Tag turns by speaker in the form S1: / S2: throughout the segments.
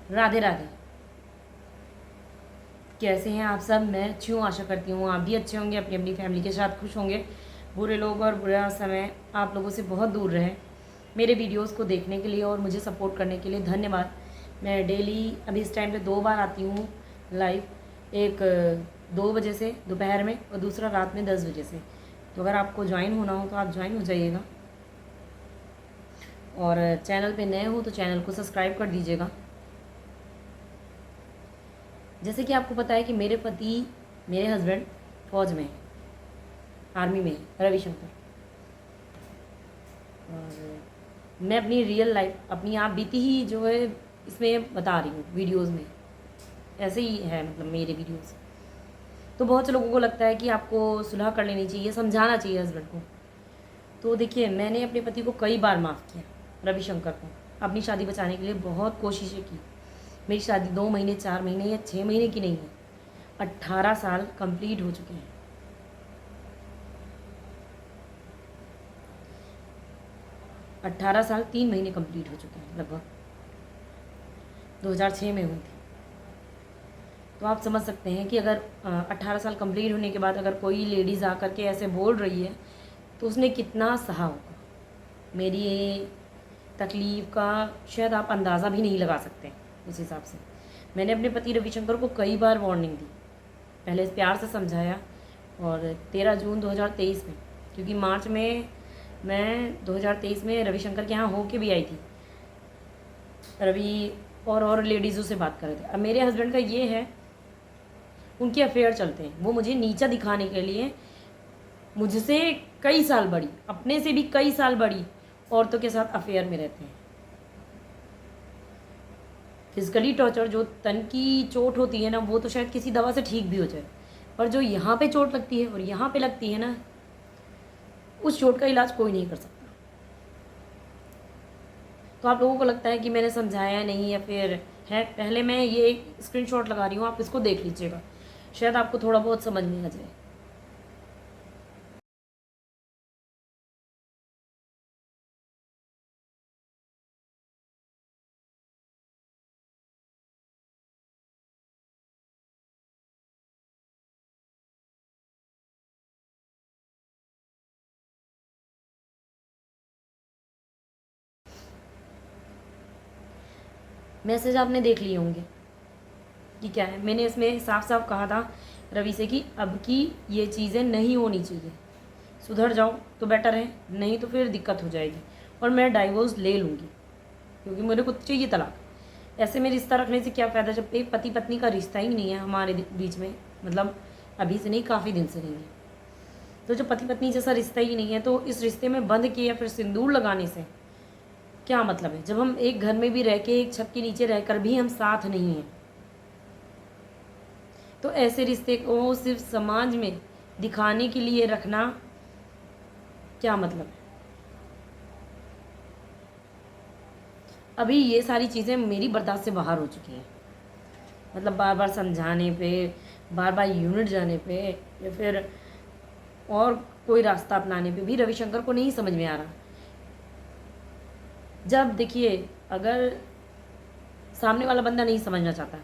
S1: राधे राधे। कैसे हैं आप सब? मैं अच्छी हूँ, आशा करती हूँ आप भी अच्छे होंगे, अपनी अपनी फैमिली के साथ खुश होंगे। बुरे लोग और बुरा समय आप लोगों से बहुत दूर रहें। मेरे वीडियोस को देखने के लिए और मुझे सपोर्ट करने के लिए धन्यवाद। मैं डेली अभी इस टाइम पे 2 बार आती हूँ लाइव, एक 2 बजे से दोपहर में और दूसरा रात में 10 बजे से। तो अगर आपको ज्वाइन होना हो तो आप ज्वाइन हो जाइएगा, और चैनल पे नए हो तो चैनल को सब्सक्राइब कर दीजिएगा। जैसे कि आपको पता है कि मेरे पति, मेरे हस्बैंड फौज में है, आर्मी में है, रविशंकर। और मैं अपनी रियल लाइफ, अपनी आप बीती ही जो है इसमें बता रही हूँ वीडियोस में। ऐसे ही है मतलब मेरे वीडियोस। तो बहुत से लोगों को लगता है कि आपको सुलह कर लेनी चाहिए, समझाना चाहिए हस्बैंड को। तो देखिए, मैंने अपने पति को कई बार माफ़ किया, रविशंकर को, अपनी शादी बचाने के लिए बहुत कोशिशें की। मेरी शादी 2 महीने, 4 महीने या 6 महीने की नहीं है, 18 साल कंप्लीट हो चुके हैं। 18 साल 3 महीने कंप्लीट हो चुके हैं लगभग। 2006 में हुई थी। तो आप समझ सकते हैं कि अगर 18 साल कंप्लीट होने के बाद अगर कोई लेडीज़ आकर के ऐसे बोल रही है तो उसने कितना सहा होगा। मेरी ये तकलीफ़ का शायद आप अंदाज़ा भी नहीं लगा सकते। उस हिसाब से मैंने अपने पति रविशंकर को कई बार वार्निंग दी, पहले प्यार से समझाया। और 13 जून 2023 में, क्योंकि मार्च में मैं 2023 में रविशंकर के यहाँ हो के भी आई थी, रवि और लेडीज़ों से बात कर रहे थे। अब मेरे हस्बैंड का ये है, उनके अफेयर चलते हैं, वो मुझे नीचा दिखाने के लिए मुझसे कई साल बड़ी, अपने से भी कई साल बड़ी औरतों के साथ अफेयर में रहते हैं। फिजिकली टॉर्चर, जो तन की चोट होती है ना, वो तो शायद किसी दवा से ठीक भी हो जाए, पर जो यहाँ पे चोट लगती है और यहाँ पे लगती है ना, उस चोट का इलाज कोई नहीं कर सकता। तो आप लोगों को लगता है कि मैंने समझाया नहीं या फिर है, पहले मैं ये एक स्क्रीनशॉट लगा रही हूँ, आप इसको देख लीजिएगा, शायद आपको थोड़ा बहुत समझ में आ जाए। मैसेज आपने देख लिए होंगे कि क्या है। मैंने इसमें साफ साफ कहा था रवि से कि अब की ये चीज़ें नहीं होनी चाहिए, सुधर जाओ तो बेटर है, नहीं तो फिर दिक्कत हो जाएगी और मैं डाइवोर्स ले लूँगी, क्योंकि मेरे को चाहिए तलाक। ऐसे में रिश्ता रखने से क्या फ़ायदा जब एक पति पत्नी का रिश्ता ही नहीं है हमारे बीच में, मतलब अभी से नहीं, काफ़ी दिन से नहीं है। तो जो पति पत्नी जैसा रिश्ता ही नहीं है, तो इस रिश्ते में बंध के या फिर सिंदूर लगाने से क्या मतलब है, जब हम एक घर में भी रह के, एक छत के नीचे रहकर भी हम साथ नहीं हैं। तो ऐसे रिश्ते को सिर्फ समाज में दिखाने के लिए रखना क्या मतलब है। अभी ये सारी चीज़ें मेरी बर्दाश्त से बाहर हो चुकी हैं। मतलब बार बार समझाने पे, बार बार यूनिट जाने पे या फिर और कोई रास्ता अपनाने पे भी रविशंकर को नहीं समझ में आ रहा। जब देखिए, अगर सामने वाला बंदा नहीं समझना चाहता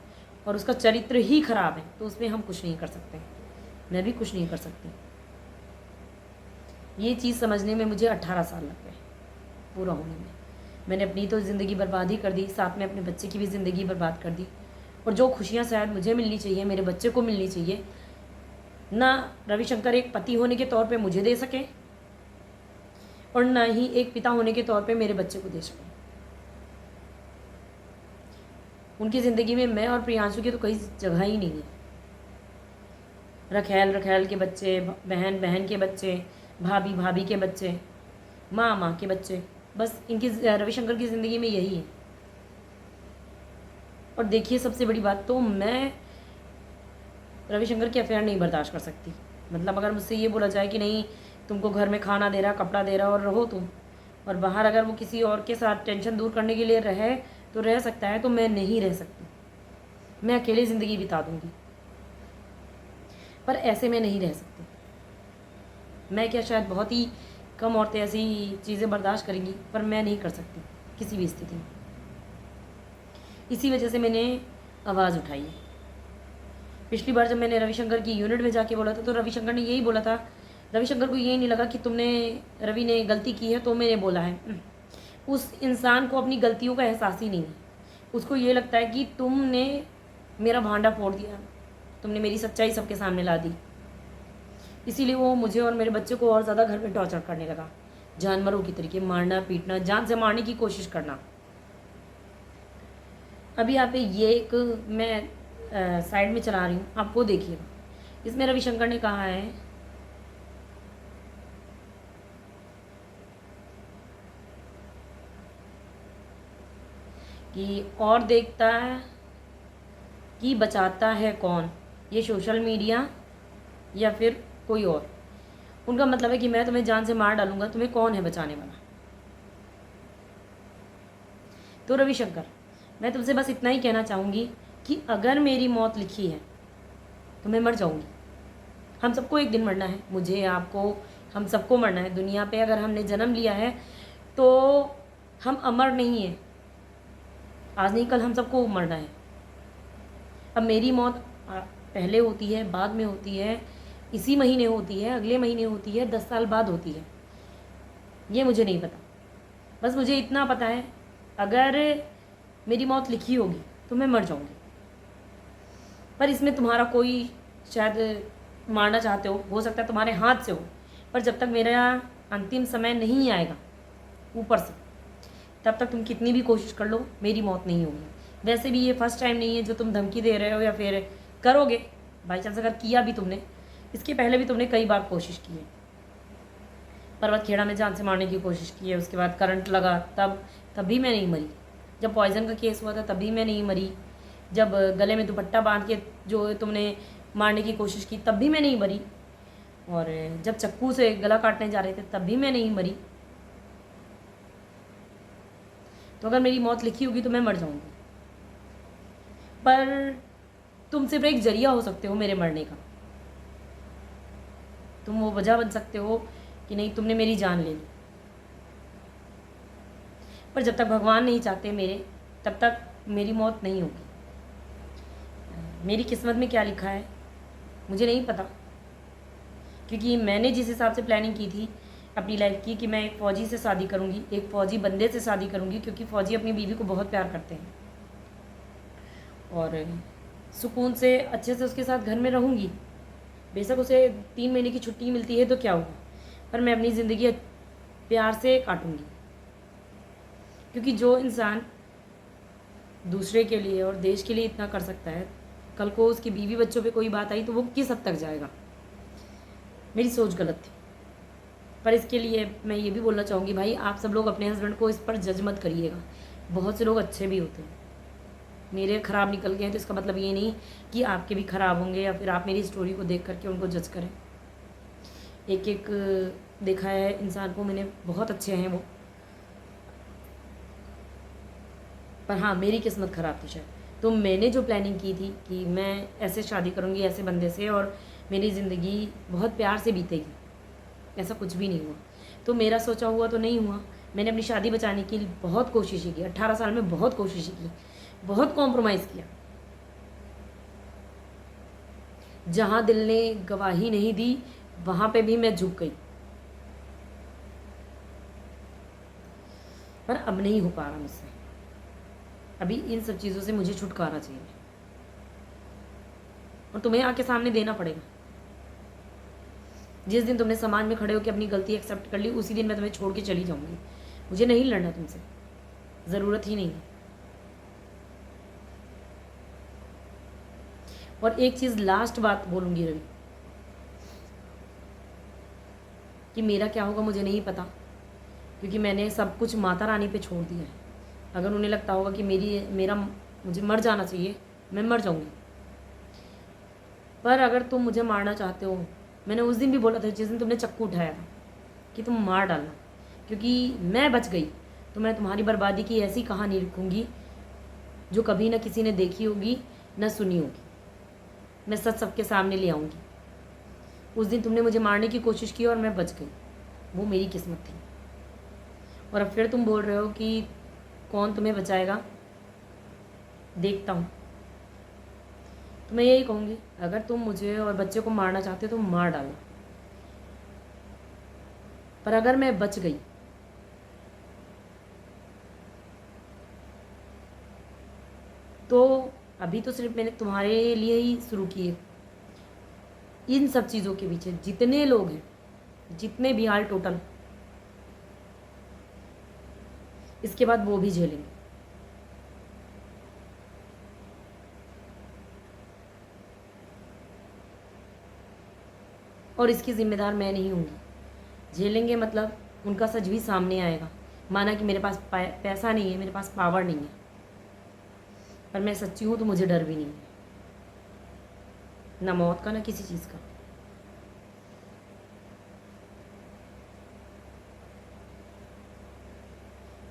S1: और उसका चरित्र ही खराब है तो उसमें हम कुछ नहीं कर सकते, मैं भी कुछ नहीं कर सकती। ये चीज़ समझने में मुझे 18 साल लग गए पूरा होने में। मैंने अपनी तो ज़िंदगी बर्बाद ही कर दी, साथ में अपने बच्चे की भी ज़िंदगी बर्बाद कर दी। और जो खुशियाँ शायद मुझे मिलनी चाहिए, मेरे बच्चे को मिलनी चाहिए, ना रविशंकर एक पति होने के तौर पे मुझे दे सके और ना ही एक पिता होने के तौर पे मेरे बच्चे को दे सके। उनकी ज़िंदगी में मैं और प्रियांशु की तो कोई जगह ही नहीं है। रखेल रखेल के बच्चे, बहन बहन के बच्चे, भाभी भाभी के बच्चे, माँ माँ के बच्चे, बस इनकी रविशंकर की ज़िंदगी में यही है। और देखिए, सबसे बड़ी बात तो मैं रविशंकर के अफेयर नहीं बर्दाश्त कर सकती। मतलब अगर मुझसे ये बोला जाए कि नहीं, तुमको घर में खाना दे रहा, कपड़ा दे रहा और रहो तुम, और बाहर अगर वो किसी और के साथ टेंशन दूर करने के लिए रहे तो रह सकता है, तो मैं नहीं रह सकती, मैं अकेले ज़िंदगी बिता दूँगी। पर ऐसे में नहीं रह सकती। मैं क्या, शायद बहुत ही कम औरतें ऐसी चीज़ें बर्दाश्त करेंगी, पर मैं नहीं कर सकती किसी भी स्थिति में। इसी वजह से मैंने आवाज़ उठाई है। पिछली बार जब मैंने रविशंकर की यूनिट में जाके बोला था तो रविशंकर ने यही बोला था, रविशंकर को यही नहीं लगा कि रवि ने गलती की है तो मैंने बोला है। उस इंसान को अपनी गलतियों का एहसास ही नहीं है। उसको ये लगता है कि तुमने मेरा भांडा फोड़ दिया, तुमने मेरी सच्चाई सबके सामने ला दी। इसीलिए वो मुझे और मेरे बच्चे को और ज़्यादा घर में टॉर्चर करने लगा, जानवरों की तरीके, मारना पीटना, जान से मारने की कोशिश करना। अभी यहाँ पे ये एक मैं साइड में चला रही हूँ, आप वो देखिएगा। इसमें रविशंकर ने कहा है कि और देखता है कि बचाता है कौन, ये सोशल मीडिया या फिर कोई और। उनका मतलब है कि मैं तुम्हें जान से मार डालूंगा, तुम्हें कौन है बचाने वाला। तो रविशंकर, मैं तुमसे बस इतना ही कहना चाहूँगी कि अगर मेरी मौत लिखी है तो मैं मर जाऊँगी। हम सबको एक दिन मरना है, मुझे, आपको, हम सबको मरना है। दुनिया पे अगर हमने जन्म लिया है तो हम अमर नहीं हैं, आज नहीं कल हम सबको मरना है। अब मेरी मौत पहले होती है, बाद में होती है, इसी महीने होती है, अगले महीने होती है, 10 साल बाद होती है, ये मुझे नहीं पता। बस मुझे इतना पता है अगर मेरी मौत लिखी होगी तो मैं मर जाऊँगी। पर इसमें तुम्हारा कोई, शायद मारना चाहते हो सकता है तुम्हारे हाथ से हो, पर जब तक मेरा अंतिम समय नहीं आएगा ऊपर से, तब तक तुम कितनी भी कोशिश कर लो, मेरी मौत नहीं होगी। वैसे भी ये फर्स्ट टाइम नहीं है जो तुम धमकी दे रहे हो या फिर करोगे। बाई चांस अगर किया भी तुमने, इसके पहले भी तुमने कई बार कोशिश की है। पर्वत खेड़ा में जान से मारने की कोशिश की है, उसके बाद करंट लगा तब भी मैं नहीं मरी। जब पॉइजन का केस हुआ था तब भी मैं नहीं मरी। जब गले में दुपट्टा बांध के जो तुमने मारने की कोशिश की तब भी मैं नहीं मरी। और जब चक्कू से गला काटने जा रहे थे तब भी मैं नहीं मरी। तो अगर मेरी मौत लिखी होगी तो मैं मर जाऊंगी। पर तुम सिर्फ एक जरिया हो सकते हो मेरे मरने का। तुम वो वजह बन सकते हो कि नहीं तुमने मेरी जान ले ली। पर जब तक भगवान नहीं चाहते मेरे, तब तक मेरी मौत नहीं होगी। मेरी किस्मत में क्या लिखा है मुझे नहीं पता, क्योंकि मैंने जिस हिसाब से प्लानिंग की थी अपनी लाइफ की कि मैं एक फ़ौजी से शादी करूंगी, एक फ़ौजी बंदे से शादी करूंगी, क्योंकि फ़ौजी अपनी बीवी को बहुत प्यार करते हैं और सुकून से अच्छे से उसके साथ घर में रहूंगी। बेशक उसे 3 महीने की छुट्टी मिलती है तो क्या हुआ, पर मैं अपनी ज़िंदगी प्यार से काटूंगी। क्योंकि जो इंसान दूसरे के लिए और देश के लिए इतना कर सकता है, कल को उसकी बीवी बच्चों पे कोई बात आई तो वो किस हद तक जाएगा। मेरी सोच गलत थी। पर इसके लिए मैं ये भी बोलना चाहूँगी, भाई आप सब लोग अपने हस्बैंड को इस पर जज मत करिएगा। बहुत से लोग अच्छे भी होते हैं। मेरे ख़राब निकल गए हैं तो इसका मतलब ये नहीं कि आपके भी ख़राब होंगे या फिर आप मेरी स्टोरी को देख करके उनको जज करें। एक एक देखा है इंसान को मैंने, बहुत अच्छे हैं वो, पर हाँ मेरी किस्मत ख़राब थी शायद। तो मैंने जो प्लानिंग की थी कि मैं ऐसे शादी करूँगी ऐसे बंदे से और मेरी ज़िंदगी बहुत प्यार से बीतेगी, ऐसा कुछ भी नहीं हुआ। तो मेरा सोचा हुआ तो नहीं हुआ। मैंने अपनी शादी बचाने की बहुत कोशिशें की, 18 साल में बहुत कोशिशें की, बहुत कॉम्प्रोमाइज़ किया। जहाँ दिल ने गवाही नहीं दी वहाँ पे भी मैं झुक गई, पर अब नहीं हो पा रहा मुझसे। अभी इन सब चीज़ों से मुझे छुटकारा चाहिए और तुम्हें आके सामने देना पड़ेगा। जिस दिन तुमने समाज में खड़े होकर अपनी गलती एक्सेप्ट कर ली, उसी दिन मैं तुम्हें छोड़ के चली जाऊंगी। मुझे नहीं लड़ना तुमसे, ज़रूरत ही नहीं है। और एक चीज़ लास्ट बात बोलूँगी रवि, कि मेरा क्या होगा मुझे नहीं पता, क्योंकि मैंने सब कुछ माता रानी पे छोड़ दिया है। अगर उन्हें लगता होगा कि मुझे मर जाना चाहिए, मैं मर जाऊँगी। पर अगर तुम मुझे मारना चाहते हो, मैंने उस दिन भी बोला था जिस दिन तुमने चक्कू उठाया था कि तुम मार डालना, क्योंकि मैं बच गई तो मैं तुम्हारी बर्बादी की ऐसी कहानी लिखूँगी जो कभी ना किसी ने देखी होगी ना सुनी होगी। मैं सच सबके सामने ले आऊँगी। उस दिन तुमने मुझे मारने की कोशिश की और मैं बच गई, वो मेरी किस्मत थी। और अब फिर तुम बोल रहे हो कि कौन तुम्हें बचाएगा। देखता हूँ। तो मैं यही कहूँगी, अगर तुम मुझे और बच्चे को मारना चाहते हो तो मार डालो, पर अगर मैं बच गई तो अभी तो सिर्फ मैंने तुम्हारे लिए ही शुरू किए। इन सब चीज़ों के पीछे जितने लोग हैं, जितने भी हाल टोटल, इसके बाद वो भी झेलेंगे। और इसकी जिम्मेदार मैं नहीं होंगी। झेलेंगे मतलब उनका सच भी सामने आएगा। माना कि मेरे पास पैसा नहीं है, मेरे पास पावर नहीं है, पर मैं सच्ची हूँ तो मुझे डर भी नहीं है, ना मौत का ना किसी चीज़ का।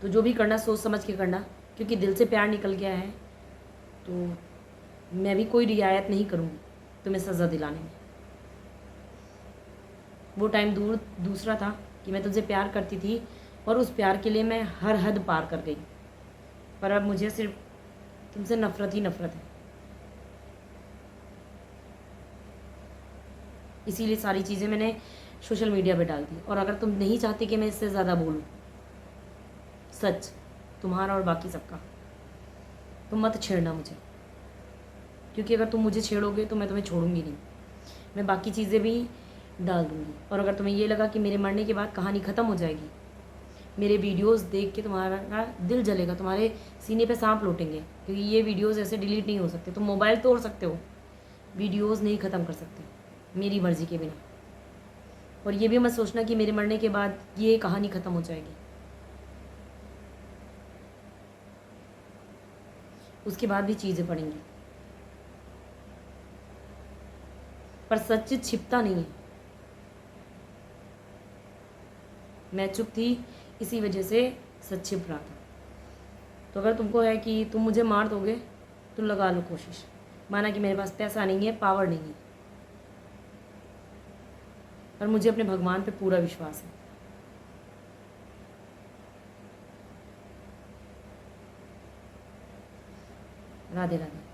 S1: तो जो भी करना सोच समझ के करना, क्योंकि दिल से प्यार निकल गया है तो मैं भी कोई रियायत नहीं करूँगी तुम्हें सज़ा दिलाने में। वो टाइम दूसरा था कि मैं तुमसे प्यार करती थी और उस प्यार के लिए मैं हर हद पार कर गई, पर अब मुझे सिर्फ तुमसे नफ़रत ही नफ़रत है। इसीलिए सारी चीज़ें मैंने सोशल मीडिया पे डाल दी। और अगर तुम नहीं चाहती कि मैं इससे ज़्यादा बोलूँ सच तुम्हारा और बाकी सबका, तो मत छेड़ना मुझे, क्योंकि अगर तुम मुझे छेड़ोगे तो मैं तुम्हें छोड़ूंगी नहीं। मैं बाकी चीज़ें भी डाल दूँगी। और अगर तुम्हें ये लगा कि मेरे मरने के बाद कहानी ख़त्म हो जाएगी, मेरे वीडियोस देख के तुम्हारा दिल जलेगा, तुम्हारे सीने पे सांप लौटेंगे, क्योंकि ये वीडियोस ऐसे डिलीट नहीं हो सकते। तुम मोबाइल तोड़ सकते हो, वीडियोस नहीं ख़त्म कर सकते मेरी मर्ज़ी के बिना। और ये भी मत सोचना कि मेरे मरने के बाद ये कहानी ख़त्म हो जाएगी। उसके बाद भी चीज़ें पड़ेंगी, पर सच छिपता नहीं है। मैं चुप थी, इसी वजह से सच छिप रहा था। तो अगर तुमको है कि तुम मुझे मार दोगे तो लगा लो कोशिश। माना कि मेरे पास पैसा नहीं है, पावर नहीं है, पर मुझे अपने भगवान पे पूरा विश्वास है। राधे राधे।